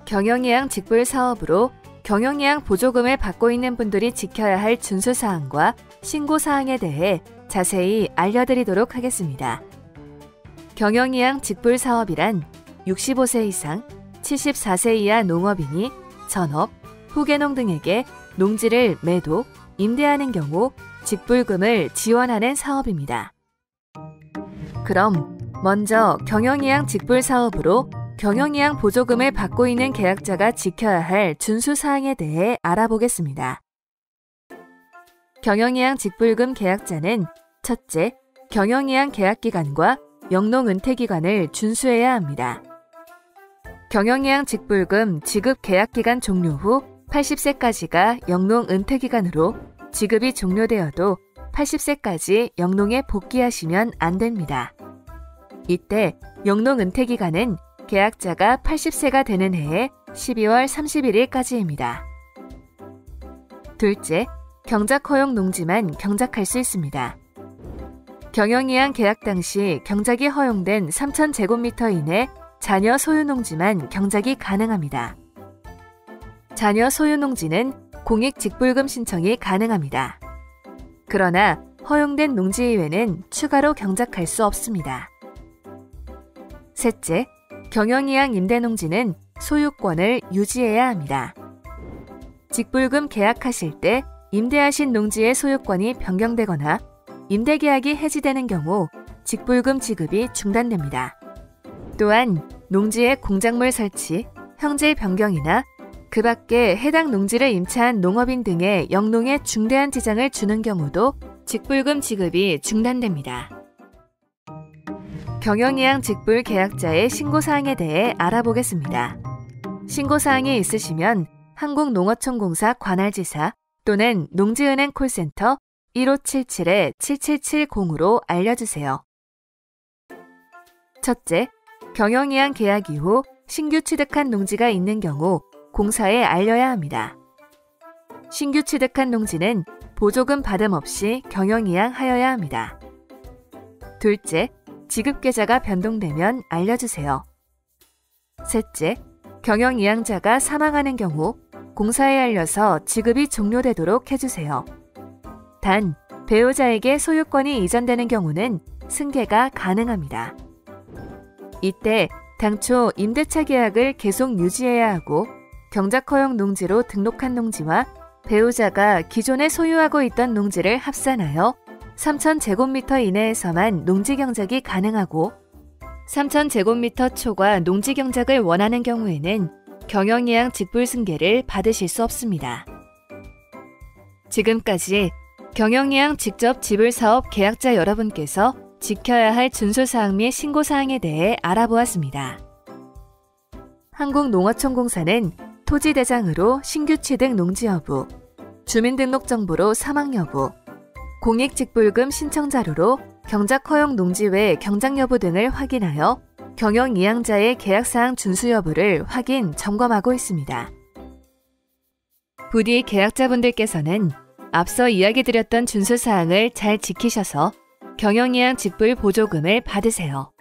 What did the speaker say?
경영이양 직불 사업으로 경영이양 보조금을 받고 있는 분들이 지켜야 할 준수사항과 신고사항에 대해 자세히 알려드리도록 하겠습니다. 경영이양 직불 사업이란 65세 이상, 74세 이하 농업인이 전업, 후계농 등에게 농지를 매도, 임대하는 경우 직불금을 지원하는 사업입니다. 그럼 먼저 경영이양 직불 사업으로 경영이양 보조금을 받고 있는 계약자가 지켜야 할 준수사항에 대해 알아보겠습니다. 경영이양 직불금 계약자는 첫째, 경영이양 계약기간과 영농은퇴기간을 준수해야 합니다. 경영이양 직불금 지급 계약기간 종료 후 80세까지가 영농은퇴기간으로 지급이 종료되어도 80세까지 영농에 복귀하시면 안 됩니다. 이때 영농은퇴기간은 계약자가 80세가 되는 해에 12월 31일까지입니다. 둘째, 경작허용 농지만 경작할 수 있습니다. 경영이양 계약 당시 경작이 허용된 3,000제곱미터 이내 자녀 소유농지만 경작이 가능합니다. 자녀 소유농지는 공익직불금 신청이 가능합니다. 그러나 허용된 농지 이외는 추가로 경작할 수 없습니다. 셋째, 경영이양 임대농지는 소유권을 유지해야 합니다. 직불금 계약하실 때 임대하신 농지의 소유권이 변경되거나 임대계약이 해지되는 경우 직불금 지급이 중단됩니다. 또한 농지의 공작물 설치, 형질 변경이나 그 밖에 해당 농지를 임차한 농업인 등의 영농에 중대한 지장을 주는 경우도 직불금 지급이 중단됩니다. 경영이양 직불 계약자의 신고사항에 대해 알아보겠습니다. 신고사항이 있으시면 한국농어촌공사 관할지사 또는 농지은행 콜센터 1577-7770으로 알려주세요. 첫째, 경영이양 계약 이후 신규 취득한 농지가 있는 경우 공사에 알려야 합니다. 신규 취득한 농지는 보조금 받음 없이 경영이양 하여야 합니다. 둘째, 지급계좌가 변동되면 알려주세요. 셋째, 경영이양자가 사망하는 경우 공사에 알려서 지급이 종료되도록 해주세요. 단, 배우자에게 소유권이 이전되는 경우는 승계가 가능합니다. 이때 당초 임대차 계약을 계속 유지해야 하고 경작허용 농지로 등록한 농지와 배우자가 기존에 소유하고 있던 농지를 합산하여 3,000제곱미터 이내에서만 농지 경작이 가능하고 3,000제곱미터 초과 농지 경작을 원하는 경우에는 경영이양 직불승계를 받으실 수 없습니다. 지금까지 경영이양 직접 지불 사업 계약자 여러분께서 지켜야 할 준수사항 및 신고사항에 대해 알아보았습니다. 한국농어촌공사는 토지대장으로 신규 취득 농지 여부, 주민등록정보로 사망 여부, 공익직불금 신청 자료로 경작허용 농지 외 경작 여부 등을 확인하여 경영이양자의 계약사항 준수 여부를 확인, 점검하고 있습니다. 부디 계약자분들께서는 앞서 이야기 드렸던 준수사항을 잘 지키셔서 경영이양 직불 보조금을 받으세요.